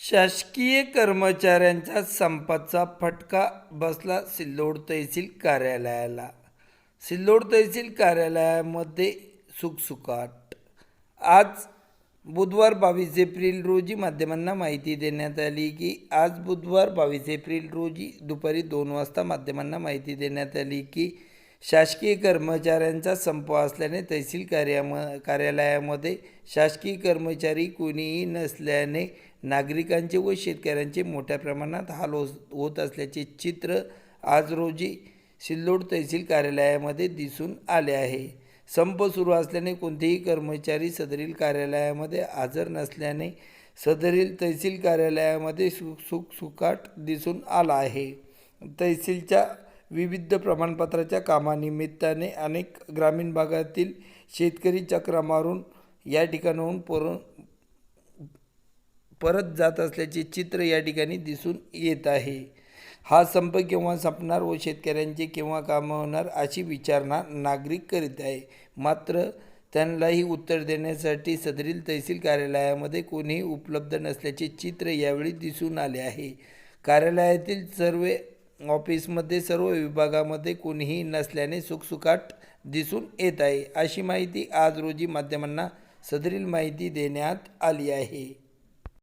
शासकीय कर्मचाऱ्यांच्या संपाचा फटका बसला सिल्लोड तहसील कार्यालयाला. सिल्लोड तहसील कार्यालयामध्ये सुखसुखाट. आज बुधवार 22 एप्रिल रोजी माध्यमांना माहिती देण्यात आली की आज बुधवार 22 एप्रिल रोजी दुपारी 2 वाजता माध्यमांना माहिती देण्यात आली की शासकीय कर्मचाऱ्यांचा संप असल्याने तहसील कार्यालयामध्ये शासकीय कर्मचारी कोणीही नसल्याने नागरिकांचे व शेतकऱ्यांचे मोठ्या प्रमाणात हाल होत असल्याचे चित्र आज रोजी सिल्लोड तहसील कार्यालयामध्ये दिसून आले आहे. संप सुरू असल्याने कोणतेही कर्मचारी सदरील कार्यालयामध्ये हजर नसल्याने सदरील तहसील कार्यालयामध्ये सुखसुखाट दिसून आला आहे. तहसीलच्या विविध प्रमाणपत्राच्या कामानिमित्ताने अनेक ग्रामीण भागातील शेतकरी चक्रा मारून या ठिकाणाहून परत जात असल्याचे चित्र या ठिकाणी दिसून येत आहे. हा संप केव्हा संपणार व शेतकऱ्यांचे केव्हा काम होणार अशी विचारणा नागरिक करीत आहे. मात्र त्यांनाही उत्तर देण्यासाठी सदरील तहसील कार्यालयामध्ये कोणीही उपलब्ध नसल्याचे चित्र यावेळी दिसून आले आहे. कार्यालयातील सर्व ऑफिसमध्ये सर्व विभागामध्ये कोणीही नसल्याने सुखसुखाट दिसून येत आहे. अशी माहिती आज रोजी माध्यमांना सदरील माहिती देण्यात आली आहे.